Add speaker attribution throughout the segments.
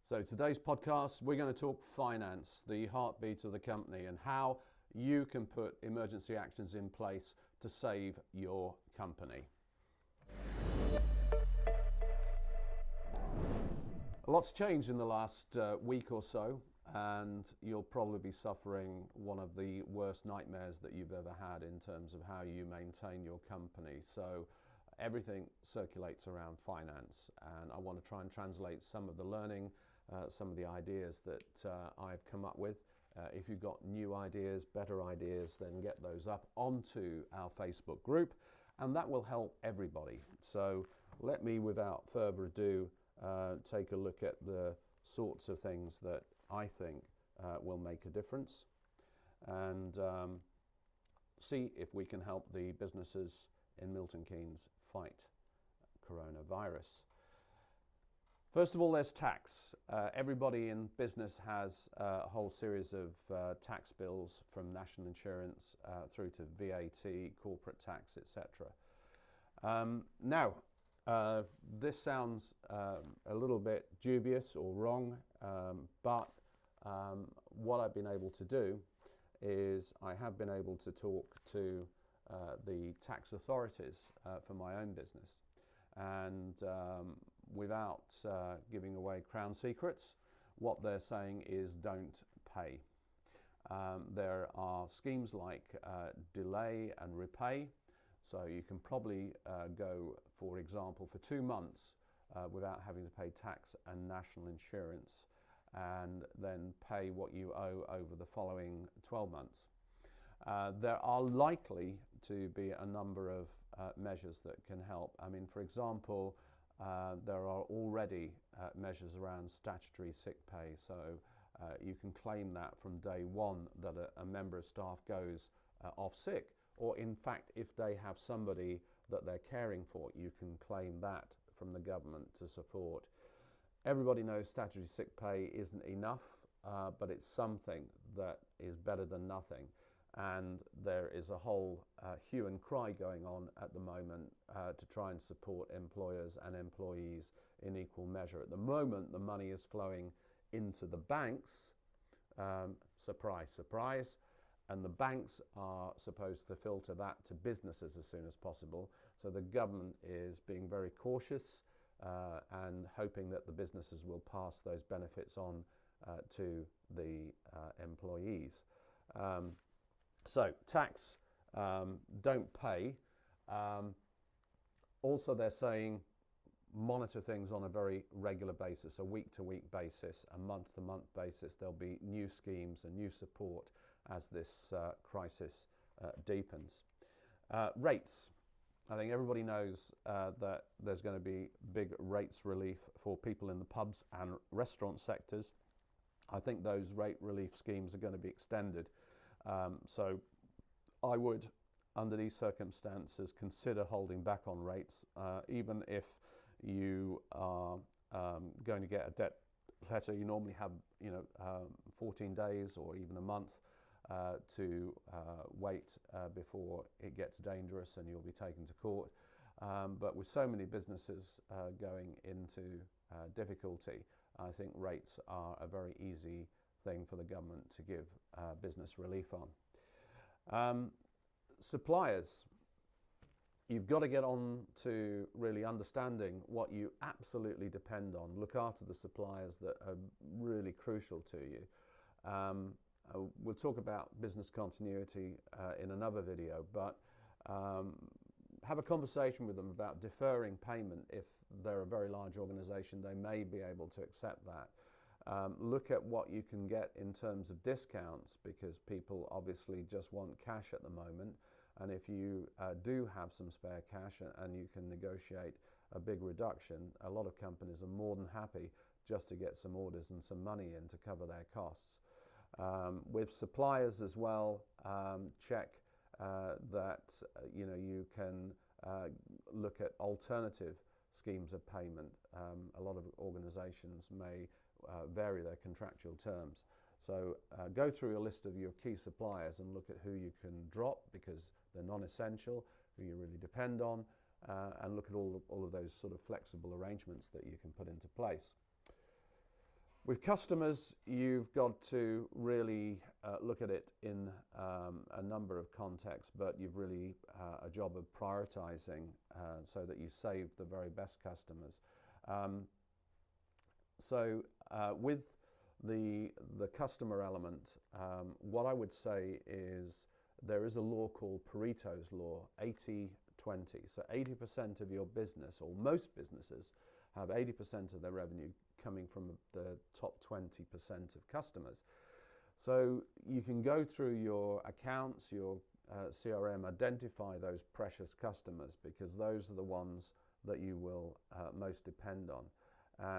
Speaker 1: So today's podcast, we're going to talk finance, the heartbeat of the company, and how you can put emergency actions in place to save your company. A lot's changed in the last week or so, and you'll probably be suffering one of the worst nightmares that you've ever had in terms of how you maintain your company. So everything circulates around finance, and I want to try and translate some of the learning, some of the ideas that I've come up with. If you've got new ideas, better ideas, then get those up onto our Facebook group, and that will help everybody. So let me, without further ado, take a look at the sorts of things that I think will make a difference, and see if we can help the businesses in Milton Keynes fight coronavirus. First of all, there's tax. Everybody in business has a whole series of tax bills, from national insurance through to VAT, corporate tax, etc. Now, this sounds a little bit dubious or wrong, but what I've been able to do is I have been able to talk to the tax authorities for my own business, and without giving away crown secrets, what they're saying is don't pay. There are schemes like delay and repay. So you can probably go, for example, for 2 months without having to pay tax and national insurance, and then pay what you owe over the following 12 months. There are likely to be a number of measures that can help. I mean, for example, there are already measures around statutory sick pay. So you can claim that from day one that a member of staff goes off sick. Or in fact, if they have somebody that they're caring for, you can claim that from the government to support. Everybody knows statutory sick pay isn't enough, but it's something that is better than nothing. And there is a whole hue and cry going on at the moment to try and support employers and employees in equal measure. At the moment, the money is flowing into the banks, surprise, surprise, and the banks are supposed to filter that to businesses as soon as possible. So the government is being very cautious and hoping that the businesses will pass those benefits on to the employees. So tax, don't pay. Also, they're saying monitor things on a very regular basis, a week-to-week basis, a month-to-month basis. There'll be new schemes and new support as this crisis deepens. Rates. I think everybody knows that there's going to be big rates relief for people in the pubs and restaurant sectors. I think those rate relief schemes are going to be extended. So I would, under these circumstances, consider holding back on rates, even if you are going to get a debt letter. You normally have 14 days or even a month to wait before it gets dangerous and you'll be taken to court. But with so many businesses going into difficulty, I think rates are a very easy thing for the government to give business relief on. Suppliers. You've got to get on to really understanding what you absolutely depend on. Look after the suppliers that are really crucial to you. We'll talk about business continuity in another video, but have a conversation with them about deferring payment. If they're a very large organisation, they may be able to accept that. Look at what you can get in terms of discounts, because people obviously just want cash at the moment. And if you do have some spare cash and you can negotiate a big reduction, a lot of companies are more than happy just to get some orders and some money in to cover their costs. With suppliers as well, check that you can look at alternative schemes of payment. A lot of organisations may vary their contractual terms. So go through a list of your key suppliers and look at who you can drop because they're non-essential, who you really depend on, and look at all of those sort of flexible arrangements that you can put into place. With customers, you've got to really look at it in a number of contexts, but you've really a job of prioritizing so that you save the very best customers. With the customer element, what I would say is there is a law called Pareto's law, 80-20. So 80% of your business, or most businesses, have 80% of their revenue coming from the top 20% of customers. So you can go through your accounts, your CRM, identify those precious customers, because those are the ones that you will most depend on.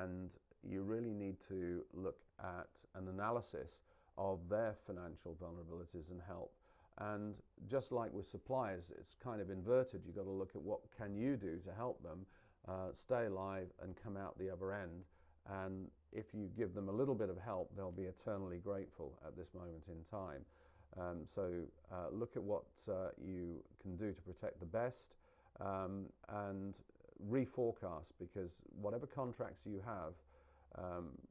Speaker 1: And you really need to look at an analysis of their financial vulnerabilities and help. And just like with suppliers, it's kind of inverted. You've got to look at what can you do to help them stay alive and come out the other end. And if you give them a little bit of help, they'll be eternally grateful at this moment in time. Look at what you can do to protect the best, and reforecast, because whatever contracts you have,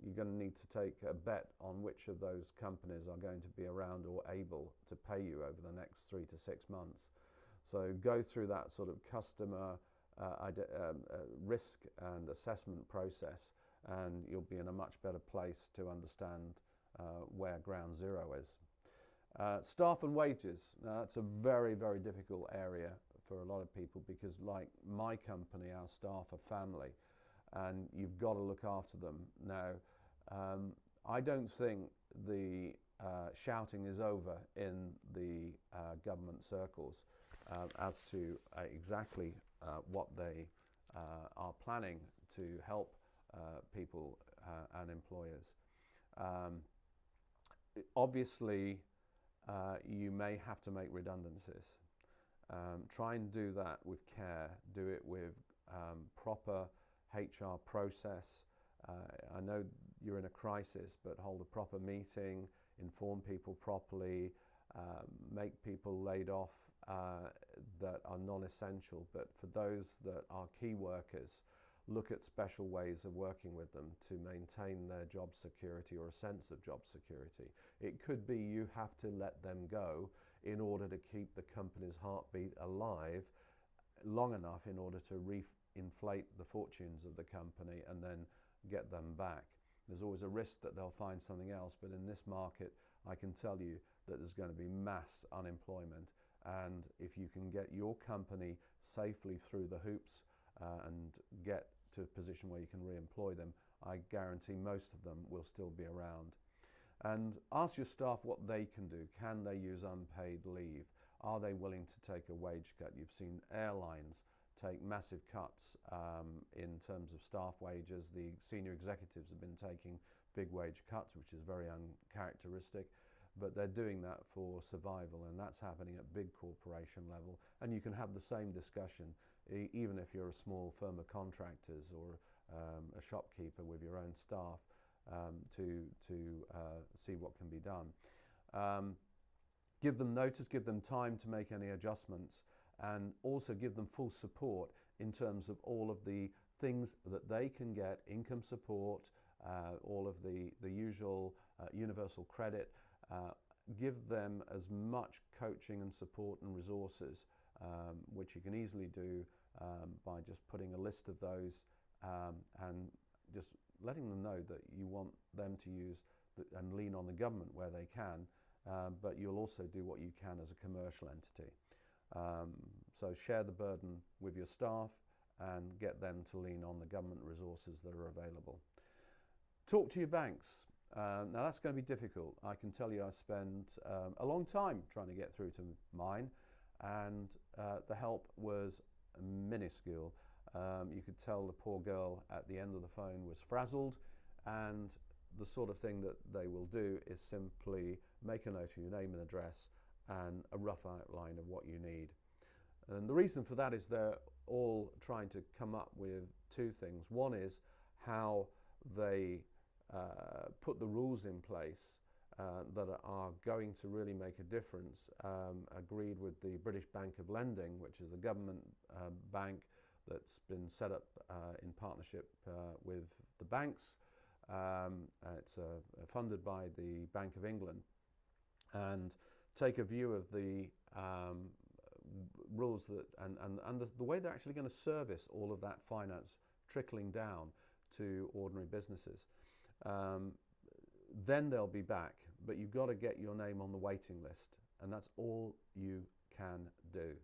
Speaker 1: you're going to need to take a bet on which of those companies are going to be around or able to pay you over the next 3 to 6 months. So go through that sort of customer risk and assessment process, and you'll be in a much better place to understand where ground zero is. Staff and wages. Now, that's a very, very difficult area for a lot of people, because like my company, our staff are family, and you've got to look after them. Now, I don't think the shouting is over in the government circles as to exactly what they are planning to help people and employers. Obviously, you may have to make redundancies. Try and do that with care. Do it with proper HR process. I know you're in a crisis, but hold a proper meeting, inform people properly, make people laid off that are non-essential. But for those that are key workers, look at special ways of working with them to maintain their job security or a sense of job security. It could be you have to let them go in order to keep the company's heartbeat alive long enough in order to inflate the fortunes of the company and then get them back. There's always a risk that they'll find something else, but in this market, I can tell you that there's going to be mass unemployment. And if you can get your company safely through the hoops and get to a position where you can re-employ them, I guarantee most of them will still be around. And ask your staff what they can do. Can they use unpaid leave? Are they willing to take a wage cut? You've seen airlines take massive cuts in terms of staff wages. The senior executives have been taking big wage cuts, which is very uncharacteristic, but they're doing that for survival, and that's happening at big corporation level. And you can have the same discussion even if you're a small firm of contractors or a shopkeeper with your own staff to see what can be done. Give them notice, give them time to make any adjustments, and also give them full support in terms of all of the things that they can get, income support, all of the usual universal credit. Give them as much coaching and support and resources, which you can easily do by just putting a list of those and just letting them know that you want them to use and lean on the government where they can, but you'll also do what you can as a commercial entity. So share the burden with your staff and get them to lean on the government resources that are available. Talk to your banks. Now that's going to be difficult. I can tell you I spent a long time trying to get through to mine, and the help was minuscule. You could tell the poor girl at the end of the phone was frazzled, and the sort of thing that they will do is simply make a note of your name and address and a rough outline of what you need. And the reason for that is they're all trying to come up with two things. One is how they put the rules in place that are going to really make a difference, agreed with the British Bank of Lending, which is a government bank that's been set up in partnership with the banks, It's funded by the Bank of England, and take a view of the rules that and the way they're actually going to service all of that finance trickling down to ordinary businesses. Then they'll be back, but you've got to get your name on the waiting list, and that's all you can do.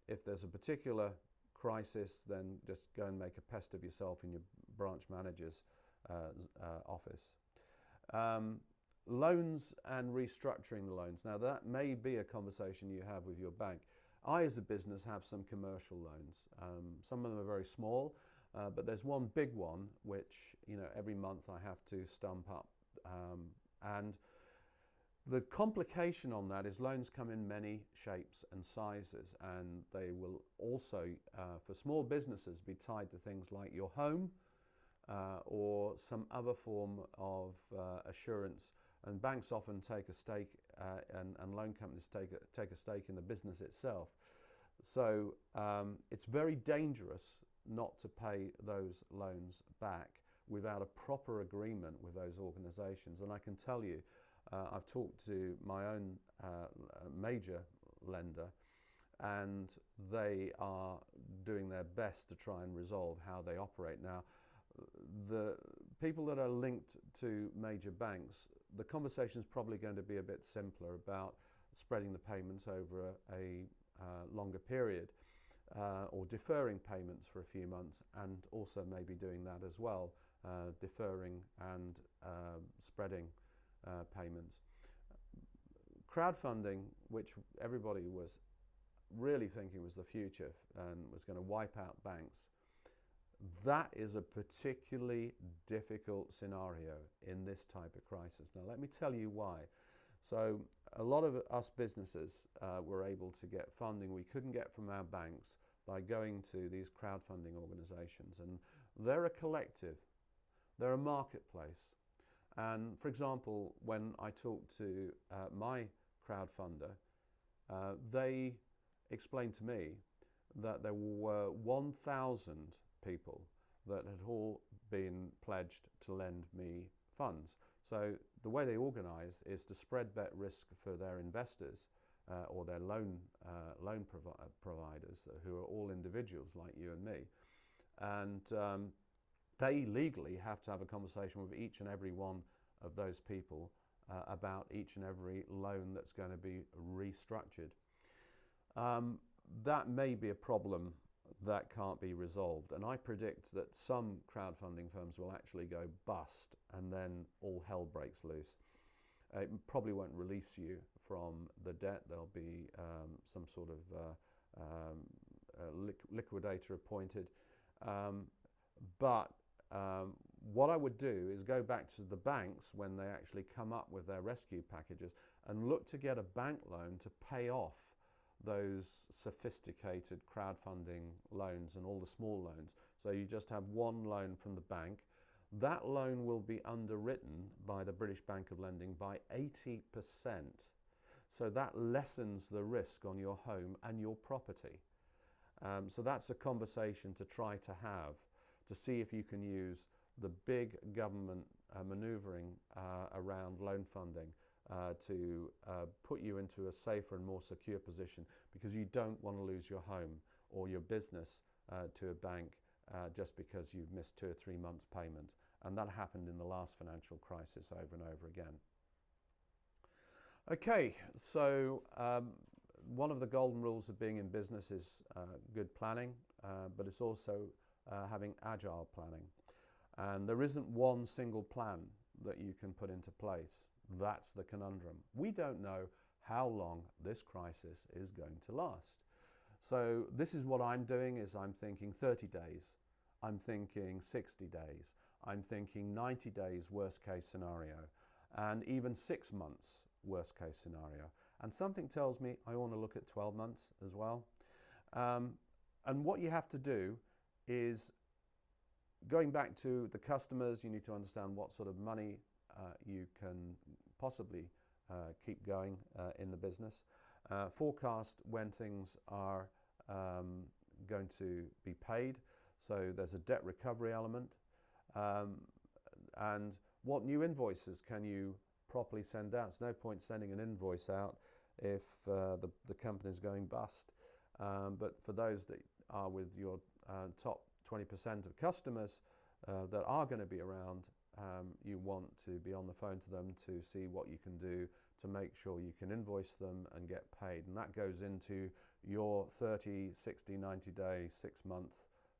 Speaker 1: If there's a particular crisis, then just go and make a pest of yourself in your branch manager's office. Loans and restructuring the loans. Now that may be a conversation you have with your bank. I, as a business, have some commercial loans. Some of them are very small, but there's one big one which, every month I have to stump up. And the complication on that is loans come in many shapes and sizes, and they will also, for small businesses, be tied to things like your home or some other form of assurance. And banks often take a stake, and loan companies take a stake in the business itself. So it's very dangerous not to pay those loans back without a proper agreement with those organisations. And I can tell you, I've talked to my own major lender, and they are doing their best to try and resolve how they operate. Now, the people that are linked to major banks, the conversation is probably going to be a bit simpler about spreading the payments over a longer period, or deferring payments for a few months, and also maybe doing that as well, deferring and spreading payments. Crowdfunding, which everybody was really thinking was the future and was going to wipe out banks, that is a particularly difficult scenario in this type of crisis. Now let me tell you why. So a lot of us businesses were able to get funding we couldn't get from our banks by going to these crowdfunding organizations, and they're a collective, they're a marketplace. And for example, when I talked to my crowdfunder, they explained to me that there were 1,000 people that had all been pledged to lend me funds. So the way they organise is to spread bet risk for their investors or their loan providers, who are all individuals like you and me. And they legally have to have a conversation with each and every one of those people about each and every loan that's going to be restructured. That may be a problem that can't be resolved, and I predict that some crowdfunding firms will actually go bust, and then all hell breaks loose. It probably won't release you from the debt. There'll be some sort of liquidator appointed. But what I would do is go back to the banks when they actually come up with their rescue packages and look to get a bank loan to pay off those sophisticated crowdfunding loans and all the small loans. So you just have one loan from the bank. That loan will be underwritten by the British Bank of Lending by 80%. So that lessens the risk on your home and your property. So that's a conversation to try to have, to see if you can use the big government manoeuvring around loan funding to put you into a safer and more secure position, because you don't want to lose your home or your business to a bank just because you've missed 2 or 3 months payment. And that happened in the last financial crisis over and over again. Okay, so one of the golden rules of being in business is good planning, but it's also having agile planning. And there isn't one single plan that you can put into place. That's the conundrum. We don't know how long this crisis is going to last. So this is what I'm doing, is I'm thinking 30 days, I'm thinking 60 days, I'm thinking 90 days worst case scenario, and even 6 months worst case scenario. And something tells me I want to look at 12 months as well. And what you have to do is, going back to the customers, you need to understand what sort of money you can possibly keep going in the business. Forecast when things are going to be paid. So there's a debt recovery element. And what new invoices can you properly send out? There's no point sending an invoice out if the company is going bust. But for those that are with your top 20% of customers that are going to be around, you want to be on the phone to them to see what you can do to make sure you can invoice them and get paid. And that goes into your 30, 60, 90 day, 6-month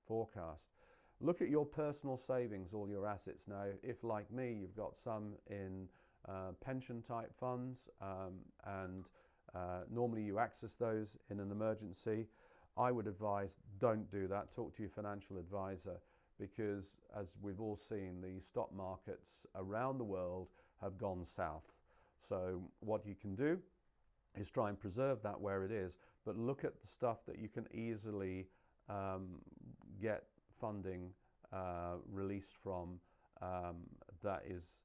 Speaker 1: forecast. Look at your personal savings, all your assets. Now, if like me, you've got some in pension type funds and normally you access those in an emergency, I would advise don't do that. Talk to your financial advisor, because as we've all seen, the stock markets around the world have gone south. So what you can do is try and preserve that where it is, but look at the stuff that you can easily get funding released from that is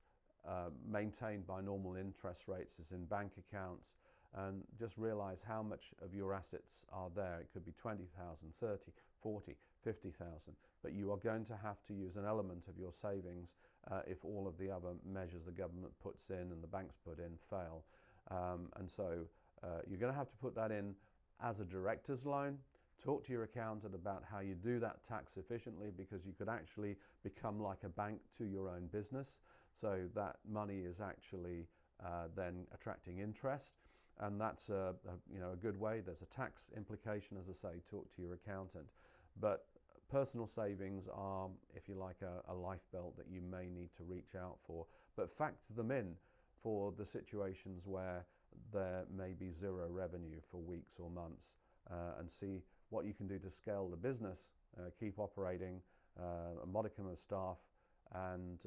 Speaker 1: maintained by normal interest rates, as in bank accounts, and just realize how much of your assets are there. It could be 20,000, 30, 40, 50,000, but you are going to have to use an element of your savings if all of the other measures the government puts in and the banks put in fail. And so you're going to have to put that in as a director's loan. Talk to your accountant about how you do that tax efficiently, because you could actually become like a bank to your own business. So that money is actually then attracting interest, and that's a good way. There's a tax implication, as I say. Talk to your accountant. But personal savings are, if you like, a life belt that you may need to reach out for. But factor them in for the situations where there may be zero revenue for weeks or months, and see what you can do to scale the business, keep operating a modicum of staff, and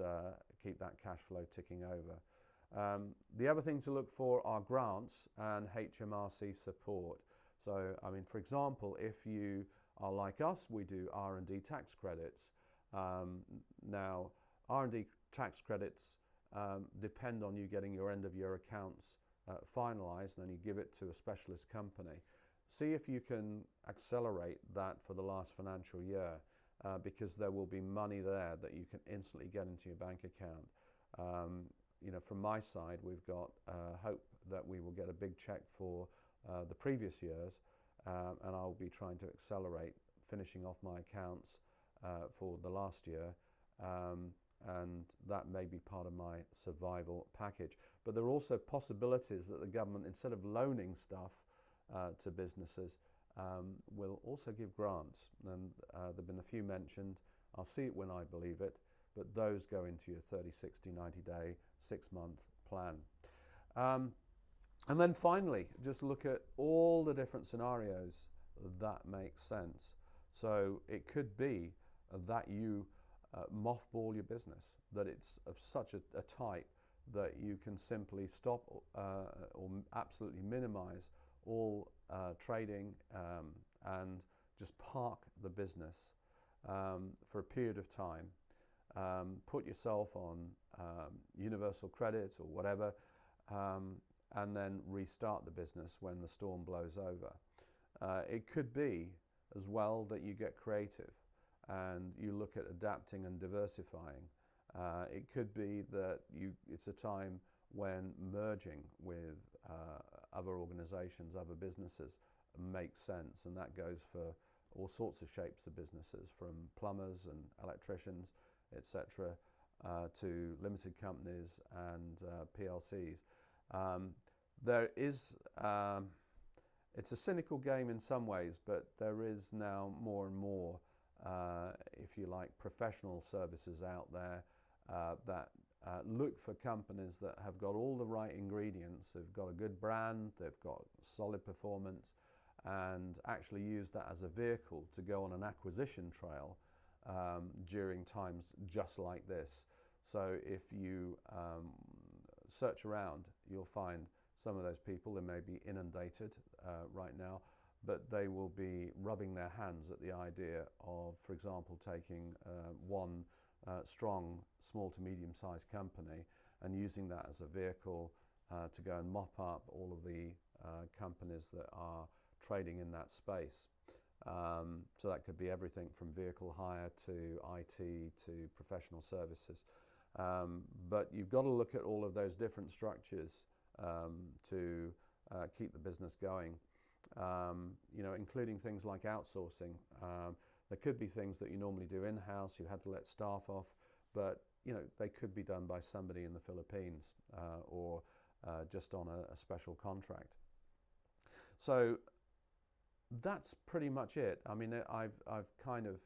Speaker 1: keep that cash flow ticking over. The other thing to look for are grants and HMRC support. So, I mean, for example, if you are like us, we do R&D tax credits. Now, R&D tax credits depend on you getting your end of year accounts finalized, and then you give it to a specialist company. See if you can accelerate that for the last financial year, because there will be money there that you can instantly get into your bank account. From my side, we've got hope that we will get a big check for the previous years, and I'll be trying to accelerate finishing off my accounts for the last year, and that may be part of my survival package. But there are also possibilities that the government, instead of loaning stuff to businesses, will also give grants, and there have been a few mentioned. I'll see it when I believe it, but those go into your 30, 60, 90 day, 6-month plan. And then finally, just look at all the different scenarios that make sense. So it could be that you mothball your business, that it's of such a type that you can simply stop or absolutely minimize all trading and just park the business for a period of time. Put yourself on universal credit or whatever, and then restart the business when the storm blows over. It could be as well that you get creative and you look at adapting and diversifying. It could be that it's a time when merging with other organizations, other businesses makes sense, and that goes for all sorts of shapes of businesses, from plumbers and electricians, etc., to limited companies and PLCs. There is, it's a cynical game in some ways, but there is now more and more, if you like, professional services out there that look for companies that have got all the right ingredients. They've got a good brand, they've got solid performance, and actually use that as a vehicle to go on an acquisition trail during times just like this. So if you search around, you'll find some of those people. They may be inundated right now, but they will be rubbing their hands at the idea of, for example, taking one strong small to medium-sized company and using that as a vehicle to go and mop up all of the companies that are trading in that space. So that could be everything from vehicle hire to IT to professional services. But you've got to look at all of those different structures to keep the business going. Including things like outsourcing. There could be things that you normally do in-house, you had to let staff off, but they could be done by somebody in the Philippines or just on a special contract. So that's pretty much it. I mean, I've kind of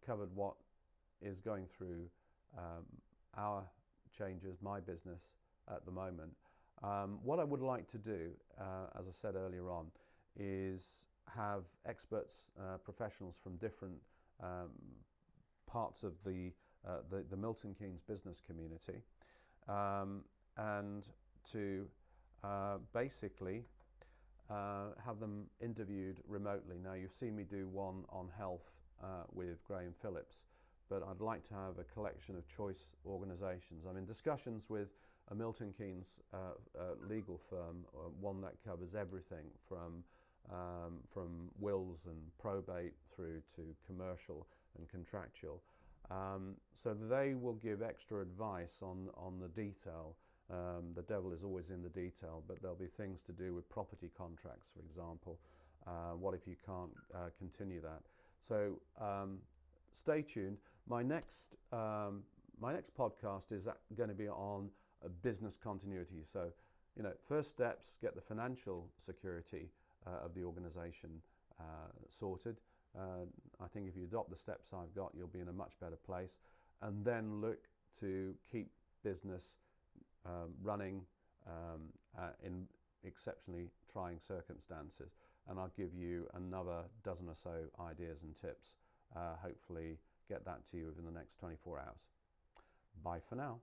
Speaker 1: covered what is going through our changes, my business at the moment. What I would like to do, as I said earlier on, is have experts, professionals from different parts of the Milton Keynes business community, and to basically have them interviewed remotely. Now, you've seen me do one on health with Graham Phillips, but I'd like to have a collection of choice organisations. I'm in discussions with a Milton Keynes legal firm, one that covers everything from wills and probate through to commercial and contractual. So they will give extra advice on the detail. The devil is always in the detail, but there'll be things to do with property contracts, for example. What if you can't continue that? So stay tuned. My next podcast is going to be on business continuity. So, first steps, get the financial security of the organization sorted. I think if you adopt the steps I've got, you'll be in a much better place. And then look to keep business running in exceptionally trying circumstances. And I'll give you another dozen or so ideas and tips. Hopefully get that to you within the next 24 hours. Bye for now.